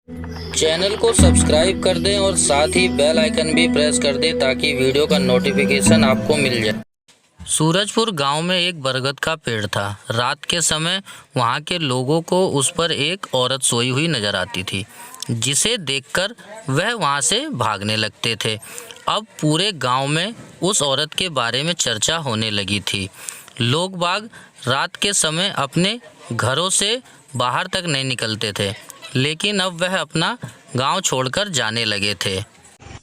Channel को subscribe कर दें और साथ ही बेल आइकन भी प्रेस कर दें ताकि वीडियो का नोटिफिकेशन आपको मिल जाए। सूरजपुर गांव में एक बरगद का पेड़ था। रात के समय वहां के लोगों को उस पर एक औरत सोई हुई नजर आती थी, जिसे देखकर वह वहां से भागने लगते थे। अब पूरे गांव में उस औरत के बारे में चर्चा होने लगी थी। लोग बाग रात के समय अपने घरों से बाहर तक नहीं निकलते थे, लेकिन अब वह अपना गांव छोड़कर जाने लगे थे।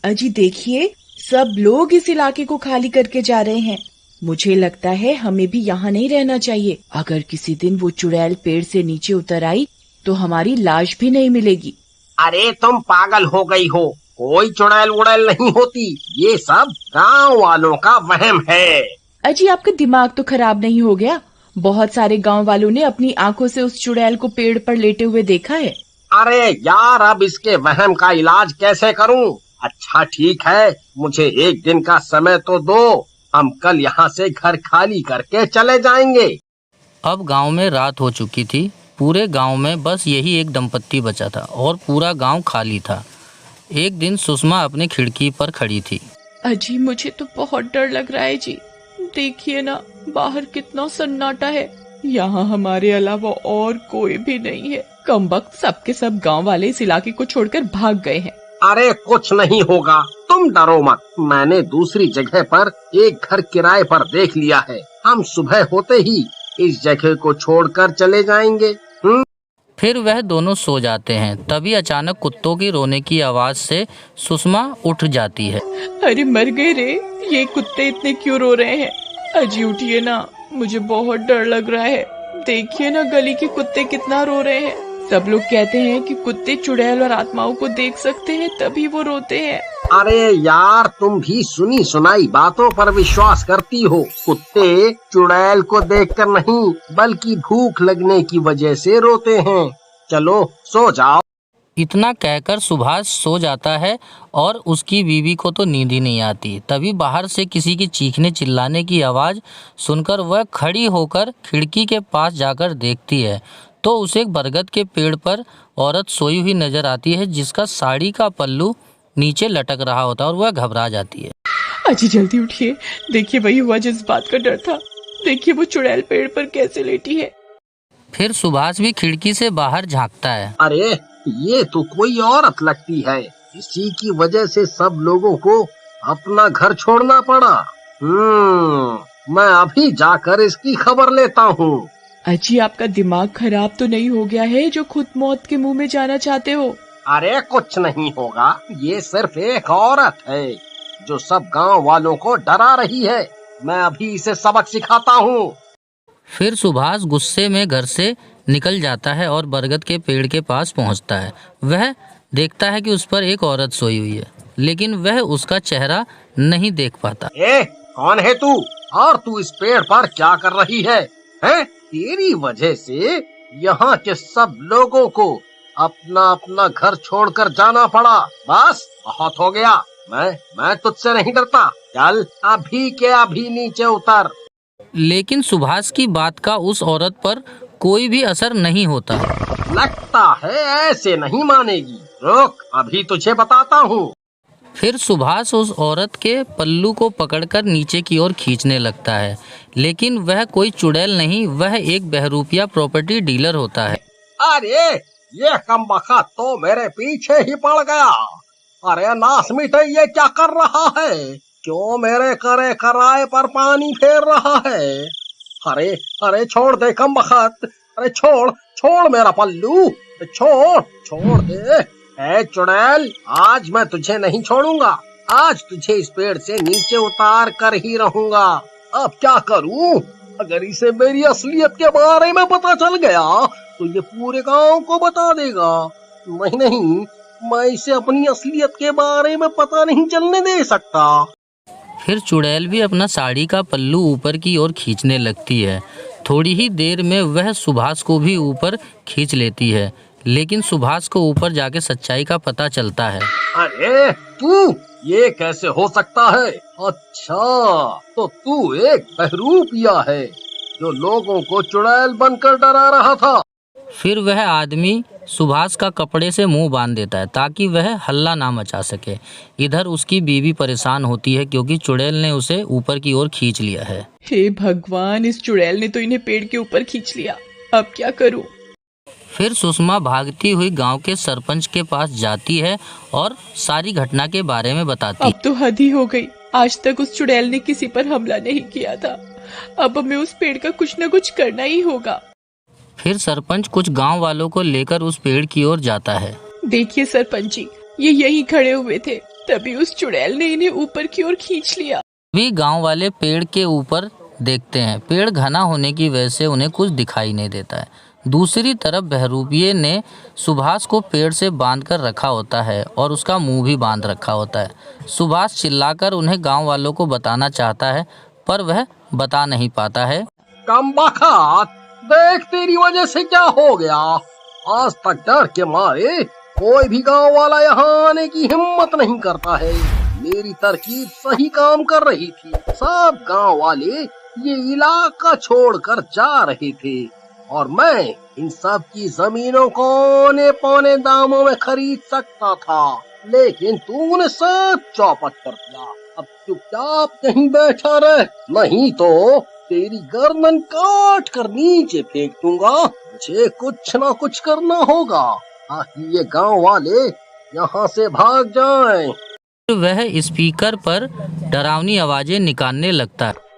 अजी देखिए, सब लोग इस इलाके को खाली करके जा रहे हैं। मुझे लगता है हमें भी यहाँ नहीं रहना चाहिए। अगर किसी दिन वो चुड़ैल पेड़ से नीचे उतर आई तो हमारी लाश भी नहीं मिलेगी। अरे तुम पागल हो गई हो, कोई चुड़ैल उड़ैल नहीं होती, ये सब गांव वालों का वहम है। अजी आपका दिमाग तो खराब नहीं हो गया? बहुत सारे गांव वालों ने अपनी आंखों से उस चुड़ैल को पेड़ पर लेटे हुए देखा है। अरे यार, अब इसके वहम का इलाज कैसे करूं? अच्छा ठीक है, मुझे एक दिन का समय तो दो, हम कल यहाँ से घर खाली करके चले जाएंगे। अब गांव में रात हो चुकी थी। पूरे गांव में बस यही एक दंपत्ति बचा था और पूरा गांव खाली था। एक दिन सुषमा अपनी खिड़की पर खड़ी थी। अजी मुझे तो बहुत डर लग रहा है जी। देखिए ना, बाहर कितना सन्नाटा है। यहाँ हमारे अलावा और कोई भी नहीं है। कमबख्त सबके सब गांव वाले इस इलाके को छोड़कर भाग गए हैं। अरे कुछ नहीं होगा, तुम डरो मत। मैंने दूसरी जगह पर एक घर किराए पर देख लिया है। हम सुबह होते ही इस जगह को छोड़कर चले जाएंगे। फिर वह दोनों सो जाते हैं। तभी अचानक कुत्तों की रोने की आवाज से सुषमा उठ जाती है। अरे मर गए रे, ये कुत्ते इतने क्यों रो रहे हैं? अजी उठिए ना, मुझे बहुत डर लग रहा है। देखिए ना, गली के कुत्ते कितना रो रहे हैं। सब लोग कहते हैं कि कुत्ते चुड़ैल और आत्माओं को देख सकते हैं, तभी वो रोते हैं। अरे यार, तुम भी सुनी सुनाई बातों पर विश्वास करती हो। कुत्ते चुड़ैल को देखकर नहीं, बल्कि भूख लगने की वजह से रोते हैं। चलो सो जाओ। इतना कहकर सुभाष सो जाता है और उसकी बीवी को तो नींद ही नहीं आती। तभी बाहर से किसी की चीखने चिल्लाने की आवाज़ सुनकर वह खड़ी होकर खिड़की के पास जाकर देखती है तो उसे एक बरगद के पेड़ पर औरत सोई हुई नजर आती है, जिसका साड़ी का पल्लू नीचे लटक रहा होता है और वह घबरा जाती है। अजी जल्दी उठिए, देखिए वही हुआ जिस बात का डर था। देखिए वो चुड़ैल पेड़ पर कैसे लेटी है। फिर सुभाष भी खिड़की से बाहर झांकता है। अरे ये तो कोई औरत लगती है, इसी की वजह से सब लोगों को अपना घर छोड़ना पड़ा। मैं अभी जाकर इसकी खबर लेता हूँ। अजी आपका दिमाग खराब तो नहीं हो गया है जो खुद मौत के मुंह में जाना चाहते हो? अरे कुछ नहीं होगा, ये सिर्फ एक औरत है जो सब गांव वालों को डरा रही है। मैं अभी इसे सबक सिखाता हूँ। फिर सुभाष गुस्से में घर से निकल जाता है और बरगद के पेड़ के पास पहुंचता है। वह देखता है कि उस पर एक औरत सोई हुई है, लेकिन वह उसका चेहरा नहीं देख पाता। कौन है तू और तू इस पेड़ पर क्या कर रही है? तेरी वजह से यहाँ के सब लोगों को अपना अपना घर छोड़कर जाना पड़ा। बस बहुत हो गया, मैं तुझसे नहीं डरता। चल अभी के अभी नीचे उतर। लेकिन सुभाष की बात का उस औरत पर कोई भी असर नहीं होता। लगता है ऐसे नहीं मानेगी। रुक, अभी तुझे बताता हूँ। फिर सुभाष उस औरत के पल्लू को पकड़कर नीचे की ओर खींचने लगता है, लेकिन वह कोई चुड़ैल नहीं, वह एक बहरूपिया प्रॉपर्टी डीलर होता है। अरे ये कमबख्त तो मेरे पीछे ही पड़ गया। अरे नास मिटे, ये क्या कर रहा है? क्यों मेरे करे कराए पर पानी फेर रहा है? अरे छोड़ दे कमबख्त, अरे छोड़ मेरा पल्लू, छोड़ दे। ए चुड़ैल, आज मैं तुझे नहीं छोड़ूंगा। आज तुझे इस पेड़ से नीचे उतार कर ही रहूंगा। अब क्या करूं? अगर इसे मेरी असलियत के बारे में पता चल गया तो ये पूरे गांव को बता देगा। नहीं, मैं इसे अपनी असलियत के बारे में पता नहीं चलने दे सकता। फिर चुड़ैल भी अपना साड़ी का पल्लू ऊपर की ओर खींचने लगती है। थोड़ी ही देर में वह सुभाष को भी ऊपर खींच लेती है, लेकिन सुभाष को ऊपर जाके सच्चाई का पता चलता है। अरे तू, ये कैसे हो सकता है? अच्छा, तो तू एक बहरूपिया है जो लोगों को चुड़ैल बनकर डरा रहा था। फिर वह आदमी सुभाष का कपड़े से मुंह बांध देता है ताकि वह हल्ला ना मचा सके। इधर उसकी बीवी परेशान होती है क्योंकि चुड़ैल ने उसे ऊपर की ओर खींच लिया है। हे भगवान, इस चुड़ैल ने तो इन्हें पेड़ के ऊपर खींच लिया, अब क्या करूं? फिर सुषमा भागती हुई गांव के सरपंच के पास जाती है और सारी घटना के बारे में बताती अब तो हद ही हो गई। आज तक उस चुड़ैल ने किसी पर हमला नहीं किया था, अब हमें उस पेड़ का कुछ न कुछ करना ही होगा। फिर सरपंच कुछ गांव वालों को लेकर उस पेड़ की ओर जाता है। देखिए सरपंच जी, ये यहीं खड़े हुए थे, तभी उस चुड़ैल ने इन्हें ऊपर की ओर खींच लिया। भी गांव वाले पेड़ के ऊपर देखते हैं। पेड़ घना होने की वजह से उन्हें कुछ दिखाई नहीं देता है। दूसरी तरफ बहरूपिये ने सुभाष को पेड़ से बांध कर रखा होता है और उसका मुंह भी बांध रखा होता है। सुभाष चिल्लाकर उन्हें गांव वालों को बताना चाहता है पर वह बता नहीं पाता है। कम बखत, देख तेरी वजह से क्या हो गया। आज तक डर के मारे कोई भी गांव वाला यहाँ आने की हिम्मत नहीं करता है। मेरी तरकीब सही काम कर रही थी। सब गांव वाले ये इलाका छोड़कर जा रहे थे और मैं इन सब की जमीनों को औने पौने दामों में खरीद सकता था, लेकिन तूने सब चौपट कर दिया। अब चुपचाप कहीं बैठा रह, नहीं तो तेरी गर्दन काट कर नीचे फेंक दूंगा। मुझे कुछ ना कुछ करना होगा ताकि ये गांव वाले यहाँ से भाग जाएं। वह स्पीकर पर डरावनी आवाजें निकालने लगता है।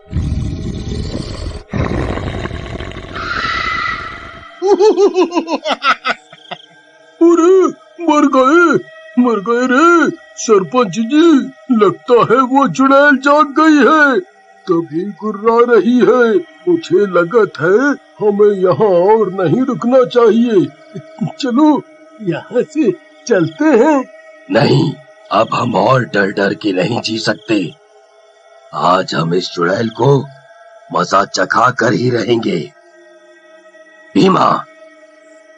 अरे मर गए रे सरपंच जी, लगता है वो चुड़ैल जाग गई है, तभी गुर्रा रही है। मुझे लगत है हमें यहाँ और नहीं रुकना चाहिए। चलो यहाँ से चलते हैं। नहीं, अब हम और डर डर के नहीं जी सकते। आज हम इस चुड़ैल को मजा चखा कर ही रहेंगे। भीमा,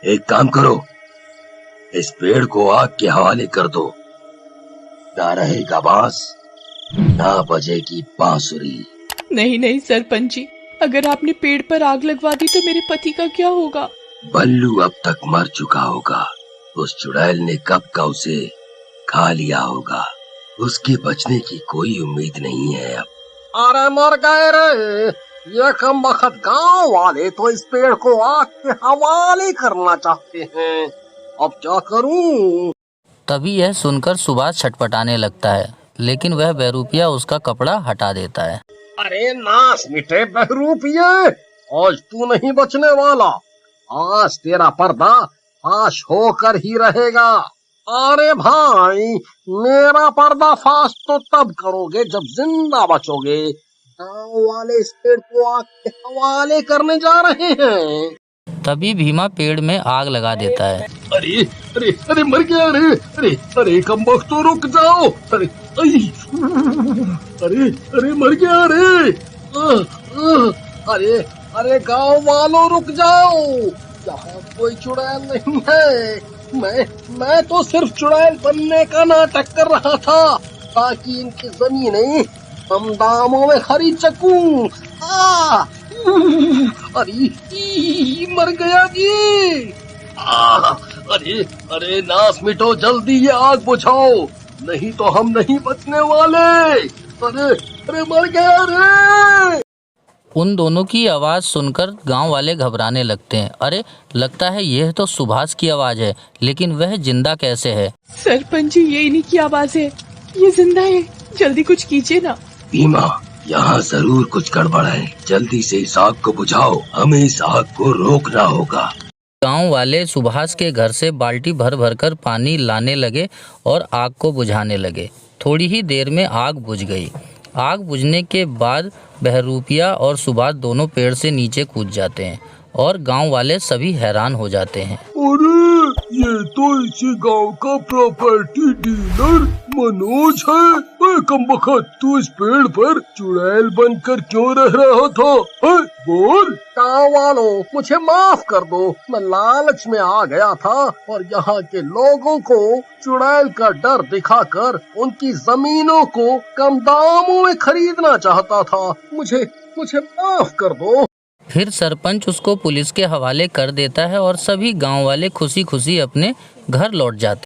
एक काम करो, इस पेड़ को आग के हवाले कर दो। ना रहेगा बांस, ना बजेगी बांसुरी। नहीं नहीं सरपंच जी, अगर आपने पेड़ पर आग लगवा दी तो मेरे पति का क्या होगा? बल्लू अब तक मर चुका होगा। उस चुड़ैल ने कब का उसे खा लिया होगा। उसके बचने की कोई उम्मीद नहीं है अब। अरे मर गए रे, ये कम बखत गाँव वाले तो इस पेड़ को आग के हवाले करना चाहते हैं। अब क्या करूं? तभी यह सुनकर सुभाष छटपटाने लगता है, लेकिन वह बहरूपिया उसका कपड़ा हटा देता है। अरे नास मिटे बहरूपिये, आज तू नहीं बचने वाला। आज तेरा पर्दा फाश होकर ही रहेगा। अरे भाई, मेरा पर्दा फाश तो तब करोगे जब जिंदा बचोगे। गाँव वाले इस पेड़ को आग के हवाले करने जा रहे हैं। तभी भीमा पेड़ में आग लगा देता है। अरे अरे अरे मर गया रे। अरे अरे कमबख्त, तो रुक जाओ। अरे अरे अरे मर गया रे। अरे अरे गाँव वालों रुक जाओ, यहाँ कोई चुड़ैल नहीं है। मैं तो सिर्फ चुड़ैल बनने का नाटक कर रहा था ताकि इनकी जमीनें कम दामों में खरीद सकूं। अरे मर गया जी। अरे अरे नास मिटो, जल्दी ये आग बुझाओ, नहीं तो हम नहीं बचने वाले। अरे अरे मर गया रे। उन दोनों की आवाज सुनकर गांव वाले घबराने लगते हैं। अरे लगता है यह तो सुभाष की आवाज है, लेकिन वह जिंदा कैसे है? सरपंच जी, ये इन्हीं की आवाज है, ये जिंदा है, जल्दी कुछ कीजिए ना। भीमा, यहाँ जरूर कुछ गड़बड़ है। जल्दी से इस आग को बुझाओ, हमें इस आग को रोकना होगा। गांव वाले सुभाष के घर से बाल्टी भर भर कर पानी लाने लगे और आग को बुझाने लगे। थोड़ी ही देर में आग बुझ गई। आग बुझने के बाद बहरूपिया और सुभाष दोनों पेड़ से नीचे कूद जाते हैं और गांव वाले सभी हैरान हो जाते हैं। अरे ये तो इसी गांव का प्रॉपर्टी डीलर मनोज है। कमबख्त, तू इस पेड़ पर चुड़ैल बनकर क्यों रह रहा था? बोल। गाँव वालों, मुझे माफ कर दो, मैं लालच में आ गया था और यहाँ के लोगों को चुड़ैल का डर दिखाकर उनकी जमीनों को कम दामों में खरीदना चाहता था। मुझे माफ कर दो। फिर सरपंच उसको पुलिस के हवाले कर देता है और सभी गांव वाले खुशी खुशी अपने घर लौट जाते हैं।